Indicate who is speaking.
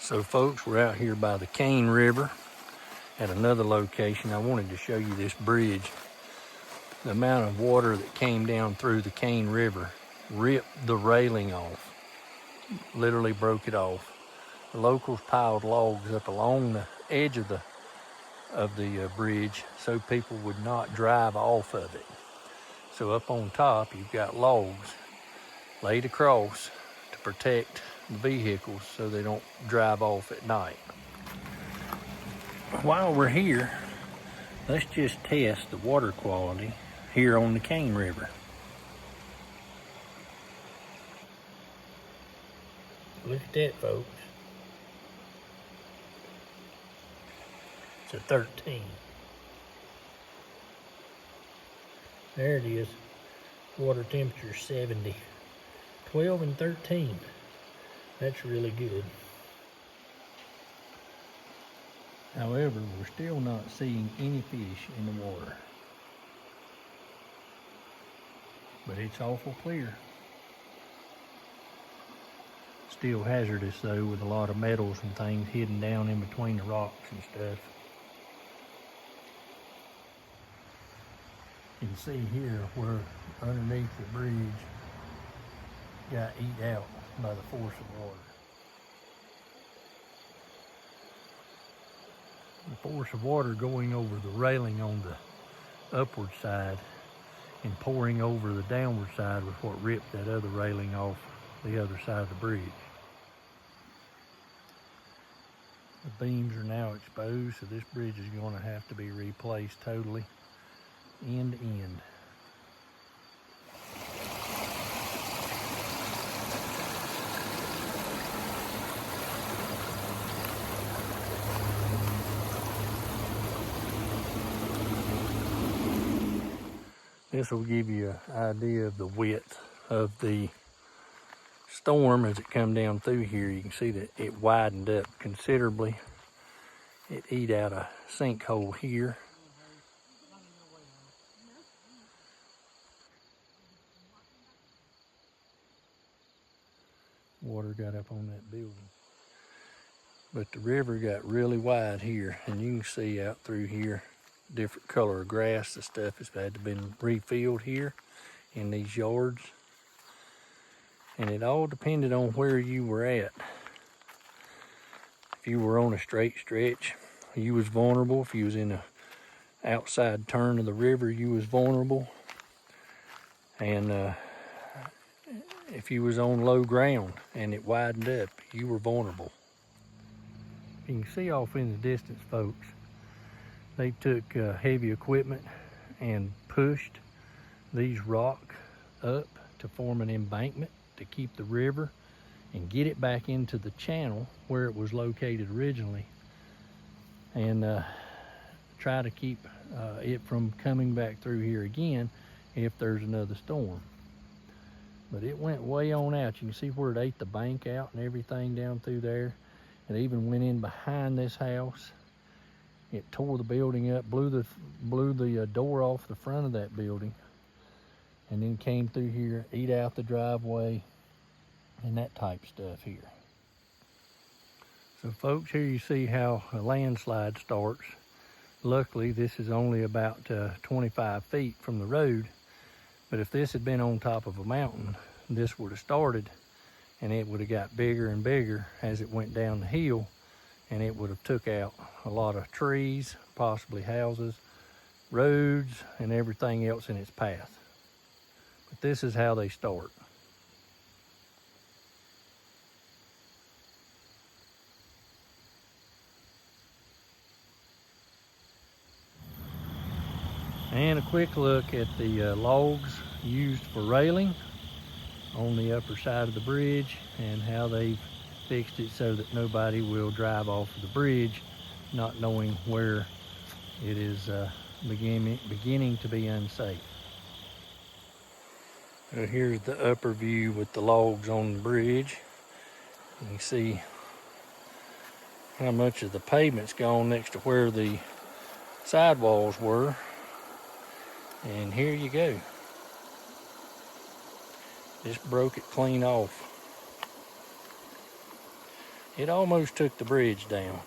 Speaker 1: So folks, we're out here by the Cane River at another location. I wanted to show you this bridge. The amount of water that came down through the Cane River ripped the railing off, literally broke it off. The locals piled logs up along the edge of the bridge so people would not drive off of it. So up on top you've got logs laid across to protect the vehicles so they don't drive off at night. While we're here, let's just test the water quality here on the Cane River. Look at that, folks. It's a 13. There it is. Water temperature 70. 12 and 13. That's really good. However, we're still not seeing any fish in the water. But it's awful clear. Still hazardous though, with a lot of metals and things hidden down in between the rocks and stuff. You can see here where underneath the bridge got eat out by the force of water. The force of water going over the railing on the upward side and pouring over the downward side was what ripped that other railing off the other side of the bridge. The beams are now exposed, so this bridge is going to have to be replaced totally, end to end. This will give you an idea of the width of the storm as it come down through here. You can see that it widened up considerably. It ate out a sinkhole here. Water got up on that building. But the river got really wide here, and you can see out through here different color of grass. The stuff has had to been refilled here in these yards. And it all depended on where you were at. If you were on a straight stretch, you was vulnerable. If you was in a outside turn of the river, you was vulnerable. And if you was on low ground and it widened up, you were vulnerable. You can see off in the distance, folks, they took heavy equipment and pushed these rock up to form an embankment to keep the river and get it back into the channel where it was located originally, and try to keep it from coming back through here again if there's another storm. But it went way on out. You can see where it ate the bank out and everything down through there. It even went in behind this house. It tore the building up, blew the door off the front of that building, and then came through here, ate out the driveway, and that type stuff here. So folks, here you see how a landslide starts. Luckily, this is only about 25 feet from the road, but if this had been on top of a mountain, this would have started, and it would have got bigger and bigger as it went down the hill, and it would have took out a lot of trees, possibly houses, roads, and everything else in its path. But this is how they start. And a quick look at the logs used for railing on the upper side of the bridge and how they've fixed it so that nobody will drive off of the bridge not knowing where it is beginning to be unsafe. Here's the upper view with the logs on the bridge. You can see how much of the pavement's gone next to where the sidewalls were. And here you go. Just broke it clean off. It almost took the bridge down.